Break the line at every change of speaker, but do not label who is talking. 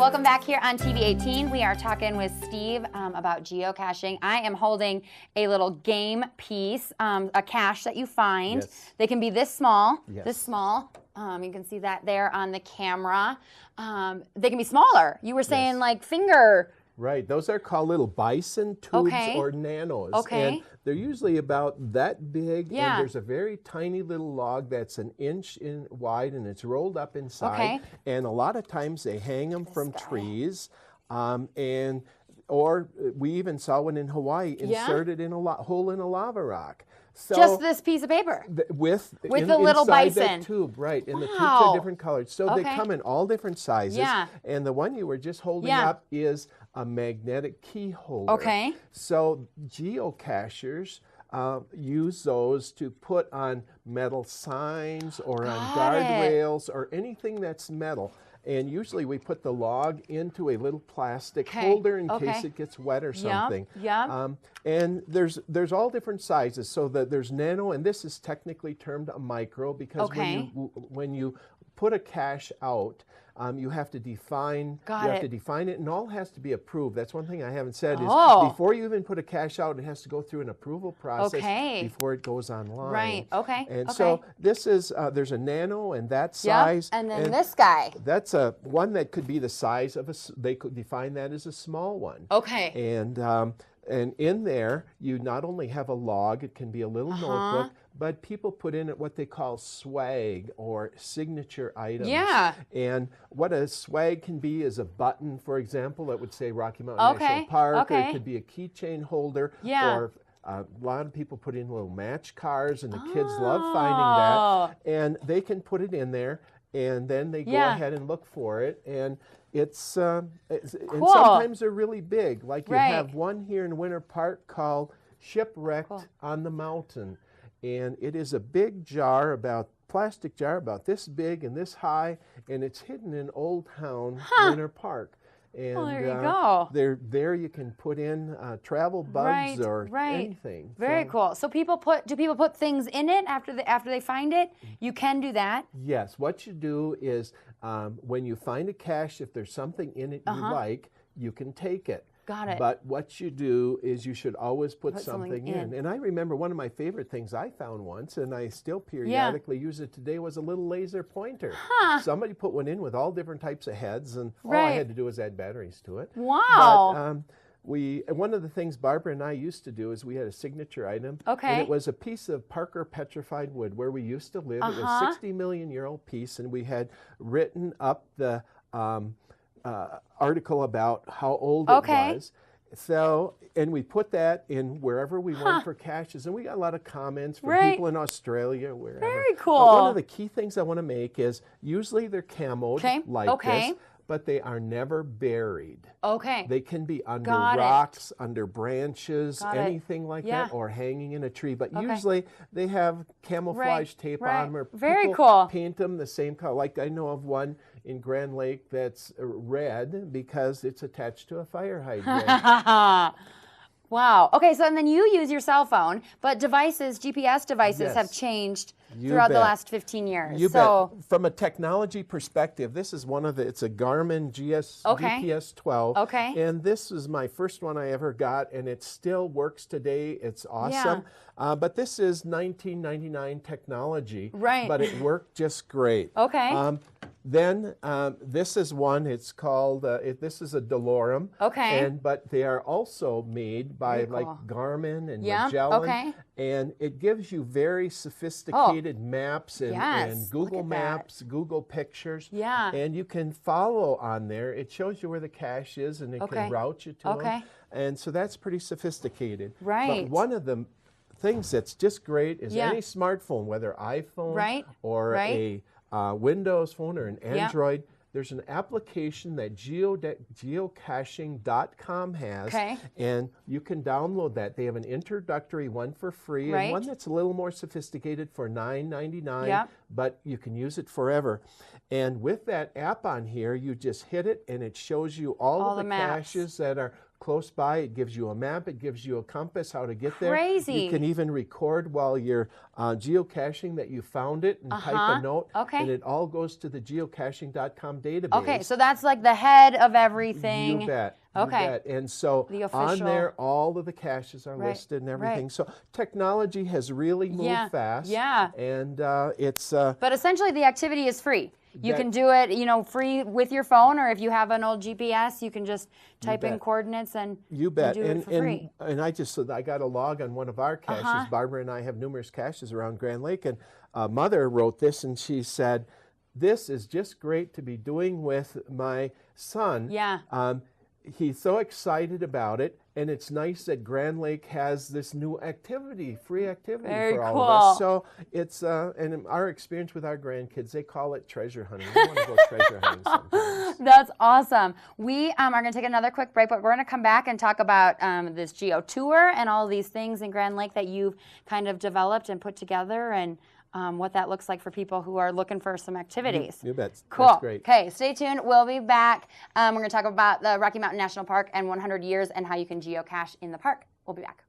welcome back here on TV 18. We are talking with Steve about geocaching. I am holding a little game piece, a cache that you find.
Yes.
They can be this small,
Yes.
this small. You can see that there on the camera. They can be smaller. You were saying
Yes.
like finger.
Right, those are called little bison tubes
Okay.
or nanos.
Okay.
And they're usually about that big,
Yeah.
and there's a very tiny little log that's an inch wide and it's rolled up inside.
Okay.
And a lot of times they hang them from
guy.
trees, or we even saw one in Hawaii
Yeah.
inserted in a hole in a lava rock. So
Just this piece of paper.
with
the little
inside
bison.
that tube, right? And the tubes
Wow.
are different colors, so they
Okay.
come in all different sizes.
Yeah.
And the one you were just holding
Yeah.
up is a magnetic key holder.
Okay.
So geocachers use those to put on metal signs or on
Got it.
guardrails or anything that's metal. And usually we put the log into a little plastic
Okay.
holder in
Okay.
case it gets wet or something.
Yep.
And there's all different sizes. So that there's nano, and this is technically termed a micro because
Okay.
when you put a cache out, you have to define. It, and all has to be approved. That's one thing I haven't said is before you even put a cache out, it has to go through an approval process before it goes online.
Right. Okay.
And
okay.
so this is there's a nano and that
Yep.
size.
And then this guy.
That's a one that could be the size of they could define that as a small one.
Okay.
And in there, you not only have a log, it can be a little notebook, but people put in it what they call swag or signature items.
Yeah.
And what a swag can be is a button, for example, that would say Rocky Mountain National Park, or it could be a keychain holder, or a lot of people put in little match cars, and the kids love finding that. And they can put it in there, and then they go ahead and look for it. And it's and sometimes they're really big. Like you have one here in Winter Park called Shipwrecked on the Mountain. And it is a big jar, plastic jar about this big and this high, and it's hidden in Old Town Winter Park. And
well, there you go.
There you can put in travel bugs or anything.
Very cool. So do people put things in it after they find it? You can do that.
Yes. What you do is when you find a cache, if there's something in it you like, you can take it.
Got it.
But what you do is you should always put something in. And I remember one of my favorite things I found once, and I still periodically use it today, was a little laser pointer. Somebody put one in with all different types of heads, and all I had to do was add batteries to it.
Wow.
But one of the things Barbara and I used to do is we had a signature item. And it was a piece of Parker petrified wood where we used to live. It was a 60 million year old piece, and we had written up the article about how old it was. So, and we put that in wherever we went for caches, and we got a lot of comments from people in Australia, wherever.
Very cool.
But one of the key things I want to make is usually they're camoed like this, but they are never buried. They can be under rocks, under branches, anything like that, or hanging in a tree. But usually they have camouflage tape on them, or people paint them the same color. Like I know of one in Grand Lake that's red because it's attached to a fire hydrant.
Wow. Okay, so and then you use your cell phone, but GPS devices have changed throughout the last 15 years.
You bet. From a technology perspective, this is it's a Garmin GPS 12. And this is my first one I ever got, and it still works today. It's awesome. But this is 1999 technology. But it worked just great. Then this is one, it's called, this is a Delorum. But they are also made by like Garmin and Magellan. And it gives you very sophisticated maps and Google Maps, Google Pictures. And you can follow on there. It shows you where the cache is, and it can route you to them. And so that's pretty sophisticated. But one of the things that's just great is any smartphone, whether iPhone or a Windows phone or an Android, there's an application that geocaching.com has, and you can download that. They have an introductory one for free and one that's a little more sophisticated for $9.99, but you can use it forever. And with that app on here, you just hit it, and it shows you all of the caches that are close by. It gives you a map. It gives you a compass how to get there.
Crazy.
You can even record while you're geocaching that you found it and type a note.
Okay.
And it all goes to the geocaching.com database.
Okay, so that's like the head of everything.
You bet.
Okay.
You bet. And so on there, all of the caches are listed and everything.
Right.
So technology has really moved fast.
Yeah.
And it's...
but essentially the activity is free. You can do it, you know, free with your phone, or if you have an old GPS, you can just type in coordinates and
you bet.
And do it for free.
And I got a log on one of our caches. Barbara and I have numerous caches around Grand Lake, and Mother wrote this, and she said, "This is just great to be doing with my son."
Yeah.
He's so excited about it, and it's nice that Grand Lake has this new activity, free activity for all of us. So it's, and in our experience with our grandkids, they call it treasure hunting. We want to go treasure hunting sometimes.
That's awesome. We are going to take another quick break, but we're going to come back and talk about this Geo Tour and all these things in Grand Lake that you've kind of developed and put together, and what that looks like for people who are looking for some activities.
You bet.
Cool.
That's great.
Okay, stay tuned. We'll be back. We're going to talk about the Rocky Mountain National Park and 100 years and how you can geocache in the park. We'll be back.